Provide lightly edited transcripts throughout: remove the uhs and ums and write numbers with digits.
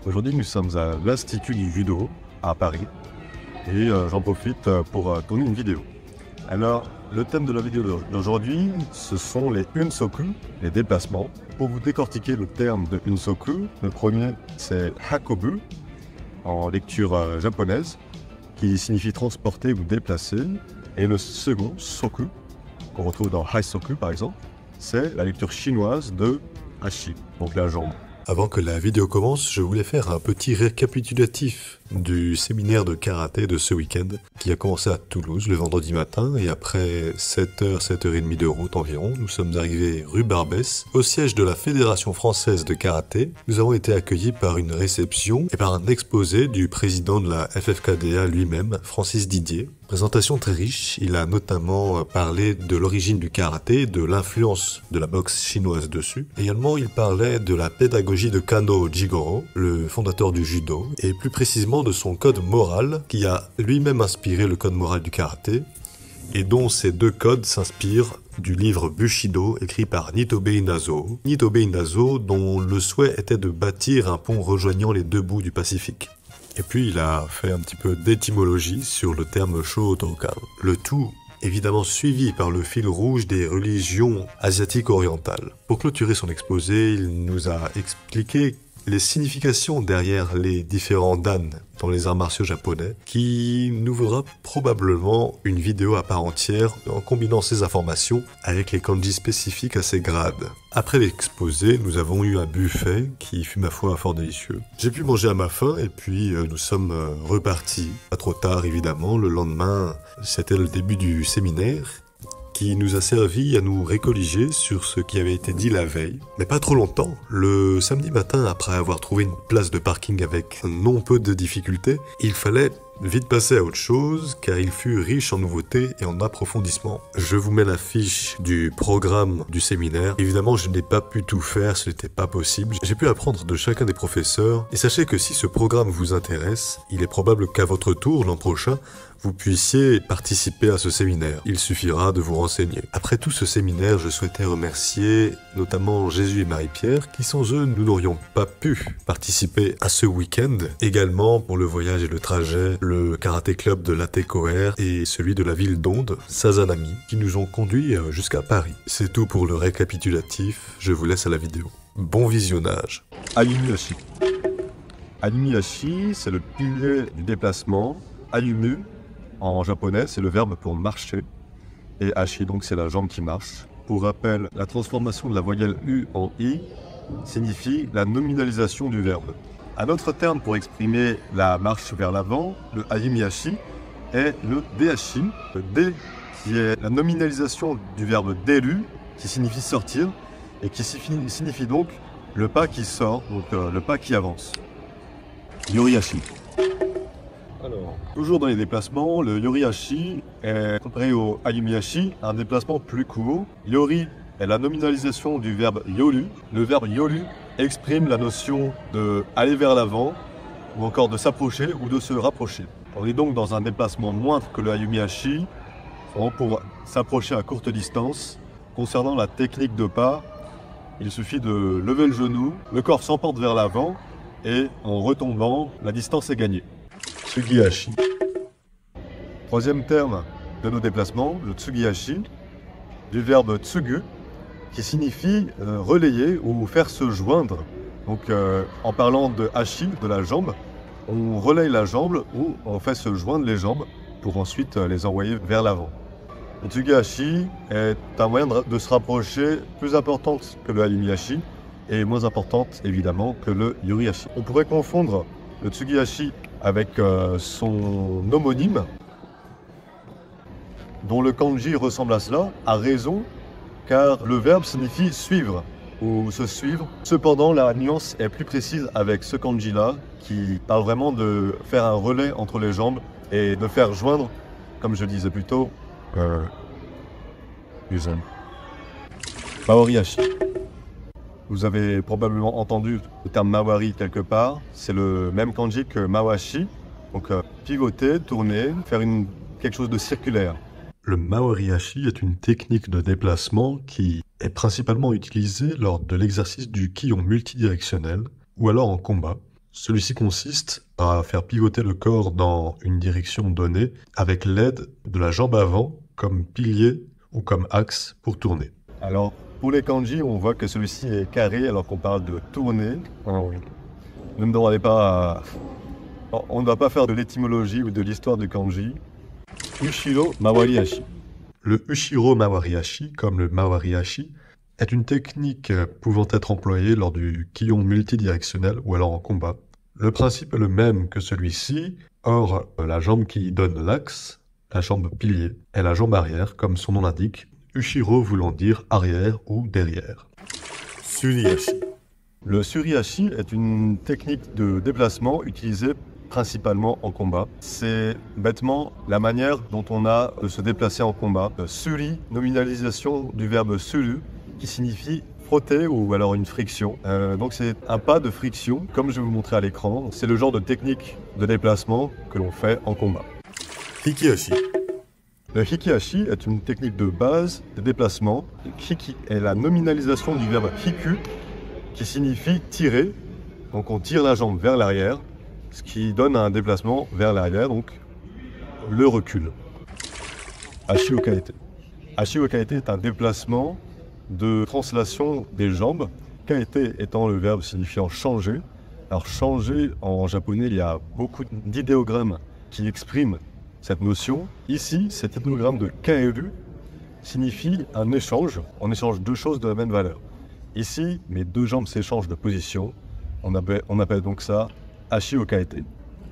Aujourd'hui, nous sommes à l'Institut du Judo à Paris et j'en profite pour tourner une vidéo. Alors, le thème de la vidéo d'aujourd'hui, ce sont les unsoku, les déplacements. Pour vous décortiquer le terme de unsoku, le premier c'est hakobu, en lecture japonaise, qui signifie transporter ou déplacer. Et le second, soku, qu'on retrouve dans haisoku par exemple, c'est la lecture chinoise de hashi, donc la jambe. Avant que la vidéo commence, je voulais faire un petit récapitulatif du séminaire de karaté de ce week-end qui a commencé à Toulouse le vendredi matin et après 7h, 7h30 de route environ, nous sommes arrivés rue Barbès, au siège de la Fédération française de karaté. Nous avons été accueillis par une réception et par un exposé du président de la FFKDA lui-même, Francis Didier. Présentation très riche, il a notamment parlé de l'origine du karaté, de l'influence de la boxe chinoise dessus. Également, il parlait de la pédagogie de Kano Jigoro, le fondateur du judo, et plus précisément de son code moral, qui a lui-même inspiré le code moral du karaté, et dont ces deux codes s'inspirent du livre Bushido écrit par Nitobe Inazo. Nitobe Inazo, dont le souhait était de bâtir un pont rejoignant les deux bouts du Pacifique. Et puis il a fait un petit peu d'étymologie sur le terme Shotokan. Le tout évidemment suivi par le fil rouge des religions asiatiques orientales. Pour clôturer son exposé, il nous a expliqué les significations derrière les différents dan dans les arts martiaux japonais, qui nous vaudra probablement une vidéo à part entière en combinant ces informations avec les kanji spécifiques à ces grades. Après l'exposé, nous avons eu un buffet qui fut ma foi fort délicieux. J'ai pu manger à ma faim et puis nous sommes repartis. Pas trop tard évidemment, le lendemain c'était le début du séminaire, qui nous a servi à nous récolliger sur ce qui avait été dit la veille. Mais pas trop longtemps. Le samedi matin, après avoir trouvé une place de parking avec non peu de difficultés, il fallait vite passer à autre chose, car il fut riche en nouveautés et en approfondissements. Je vous mets la fiche du programme du séminaire. Évidemment, je n'ai pas pu tout faire, ce n'était pas possible. J'ai pu apprendre de chacun des professeurs, et sachez que si ce programme vous intéresse, il est probable qu'à votre tour, l'an prochain, vous puissiez participer à ce séminaire. Il suffira de vous renseigner. Après tout ce séminaire, je souhaitais remercier notamment Jésus et Marie-Pierre, qui sans eux, nous n'aurions pas pu participer à ce week-end. Également pour le voyage et le trajet, le karaté club de l'Atecoer et celui de la ville d'Onde, Sazanami, qui nous ont conduits jusqu'à Paris. C'est tout pour le récapitulatif, je vous laisse à la vidéo. Bon visionnage. Ayumu-hashi. Ayumu-hashi, c'est le pilier du déplacement. Ayumu, en japonais, c'est le verbe pour marcher. Et hashi, donc, c'est la jambe qui marche. Pour rappel, la transformation de la voyelle U en I signifie la nominalisation du verbe. Un autre terme pour exprimer la marche vers l'avant, le ayumi-hashi, est le dehashi. Le de, qui est la nominalisation du verbe deru, qui signifie sortir, et qui signifie donc le pas qui sort, donc le pas qui avance. Yori-hashi. Alors, toujours dans les déplacements, le yori-hashi est comparé au ayumi-hashi, un déplacement plus court. Yori est la nominalisation du verbe yoru. Le verbe yoru exprime la notion de aller vers l'avant, ou encore de s'approcher ou de se rapprocher. On est donc dans un déplacement moindre que le ayumi-hashi, pour s'approcher à courte distance. Concernant la technique de pas, il suffit de lever le genou, le corps s'emporte vers l'avant, et en retombant, la distance est gagnée. Tsugi-hashi. Troisième terme de nos déplacements, le tsugi-hashi, du verbe tsugu, qui signifie relayer ou faire se joindre. Donc en parlant de hashi, de la jambe, on relaye la jambe ou on fait se joindre les jambes pour ensuite les envoyer vers l'avant. Le tsugi-hashi est un moyen de se rapprocher plus importante que le ayumi-hashi et moins importante évidemment que le yori-hashi. On pourrait confondre le tsugi-hashi avec son homonyme, dont le kanji ressemble à cela, a raison, car le verbe signifie suivre ou se suivre. Cependant, la nuance est plus précise avec ce kanji-là, qui parle vraiment de faire un relais entre les jambes et de faire joindre, comme je disais plus tôt, Maori-hashi. Vous avez probablement entendu le terme Mawari quelque part. C'est le même kanji que Mawashi. Donc pivoter, tourner, faire quelque chose de circulaire. Le Maori-hashi est une technique de déplacement qui est principalement utilisée lors de l'exercice du kion multidirectionnel ou alors en combat. Celui-ci consiste à faire pivoter le corps dans une direction donnée avec l'aide de la jambe avant comme pilier ou comme axe pour tourner. Alors, pour les kanji, on voit que celui-ci est carré alors qu'on parle de tourner. Ne me demandez pas... On ne va pas faire de l'étymologie ou de l'histoire du kanji. Ushiro Mawariashi. Le Ushiro Mawariashi, comme le Mawariashi, est une technique pouvant être employée lors du kion multidirectionnel ou alors en combat. Le principe est le même que celui-ci, or la jambe qui donne l'axe, la jambe pilier, est la jambe arrière, comme son nom l'indique, Ushiro voulant dire arrière ou derrière. Suriashi. Le suriashi est une technique de déplacement utilisée principalement en combat. C'est bêtement la manière dont on a de se déplacer en combat. Suri, nominalisation du verbe suru, qui signifie frotter ou alors une friction. Donc c'est un pas de friction, comme je vais vous montrer à l'écran. C'est le genre de technique de déplacement que l'on fait en combat. Hikiashi. Le hikiashi est une technique de base de déplacement. Hiki est la nominalisation du verbe hiku, qui signifie tirer. Donc on tire la jambe vers l'arrière, ce qui donne un déplacement vers l'arrière, donc le recul. Ashi o kaete. Ashi o kaete est un déplacement de translation des jambes, kaete étant le verbe signifiant changer. Alors changer, en japonais, il y a beaucoup d'idéogrammes qui expriment cette notion. Ici, cet idéogramme de kaeru signifie un échange. On échange deux choses de la même valeur. Ici, mes deux jambes s'échangent de position. On appelle donc ça ashi o kaete.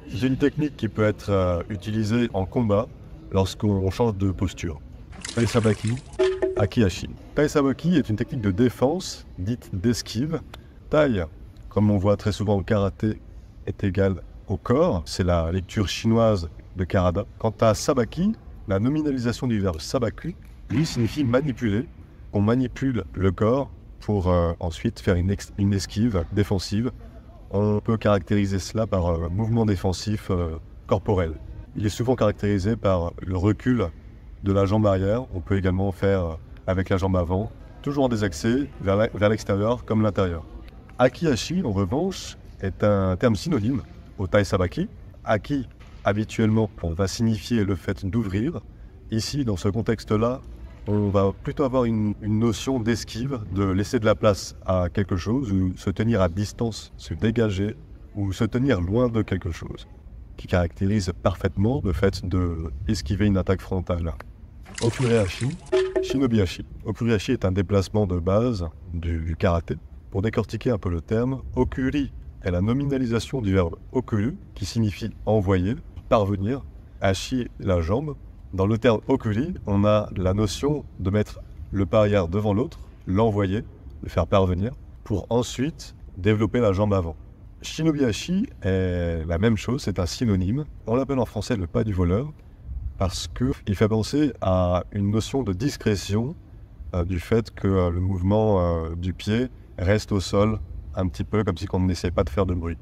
C'est une technique qui peut être utilisée en combat lorsqu'on change de posture. Taisabaki, akiashi. Taisabaki est une technique de défense, dite d'esquive. Tai, comme on voit très souvent au karaté, est égal au corps. C'est la lecture chinoise de Karada. Quant à sabaki, la nominalisation du verbe sabaku, lui signifie manipuler. On manipule le corps pour ensuite faire une esquive défensive. On peut caractériser cela par un mouvement défensif corporel. Il est souvent caractérisé par le recul de la jambe arrière. On peut également faire avec la jambe avant, toujours en désaxé, vers l'extérieur comme l'intérieur. Akiashi, en revanche, est un terme synonyme au taisabaki. Aki, habituellement, on va signifier le fait d'ouvrir. Ici, dans ce contexte-là, on va plutôt avoir une notion d'esquive, de laisser de la place à quelque chose, ou se tenir à distance, se dégager, ou se tenir loin de quelque chose, qui caractérise parfaitement le fait d'esquiver une attaque frontale. Okuriashi, Shinobiashi. Okuriashi est un déplacement de base du karaté. Pour décortiquer un peu le terme, okuri est la nominalisation du verbe okuru, qui signifie envoyer, parvenir. Ashi, la jambe. Dans le terme okuri, on a la notion de mettre le pas arrière devant l'autre, l'envoyer, le faire parvenir, pour ensuite développer la jambe avant. Shinobiashi est la même chose, c'est un synonyme. On l'appelle en français le pas du voleur, parce qu'il fait penser à une notion de discrétion, du fait que le mouvement du pied reste au sol, un petit peu comme si on n'essayait pas de faire de bruit.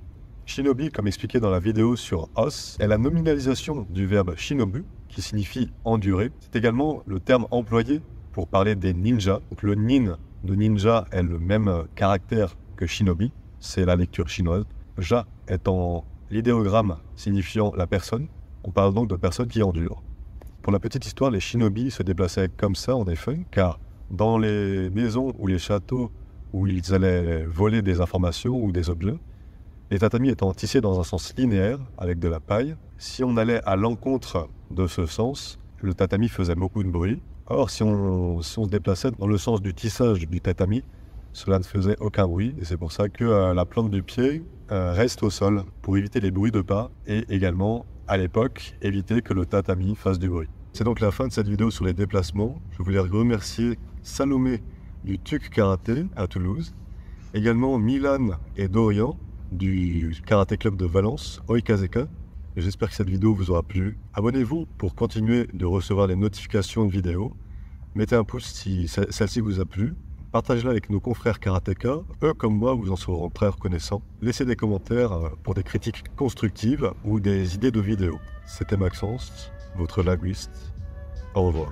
Shinobi, comme expliqué dans la vidéo sur Os, est la nominalisation du verbe shinobu, qui signifie endurer. C'est également le terme employé pour parler des ninjas. Donc le nin de ninja est le même caractère que shinobi, c'est la lecture chinoise. Ja étant l'idéogramme signifiant la personne, on parle donc de personnes qui endurent. Pour la petite histoire, les shinobi se déplaçaient comme ça en effet, car dans les maisons ou les châteaux où ils allaient voler des informations ou des objets, les tatamis étant tissés dans un sens linéaire avec de la paille, si on allait à l'encontre de ce sens, le tatami faisait beaucoup de bruit. Or, si on se déplaçait dans le sens du tissage du tatami, cela ne faisait aucun bruit. Et c'est pour ça que la plante du pied reste au sol pour éviter les bruits de pas et également, à l'époque, éviter que le tatami fasse du bruit. C'est donc la fin de cette vidéo sur les déplacements. Je voulais remercier Salomé du TUC Karaté à Toulouse, également Milan et Dorian du Karaté Club de Valence, Oikazeka. J'espère que cette vidéo vous aura plu. Abonnez-vous pour continuer de recevoir les notifications de vidéos. Mettez un pouce si celle-ci vous a plu. Partagez-la avec nos confrères karatéka. Eux, comme moi, vous en seront très reconnaissants. Laissez des commentaires pour des critiques constructives ou des idées de vidéos. C'était Maxence, votre linguiste. Au revoir.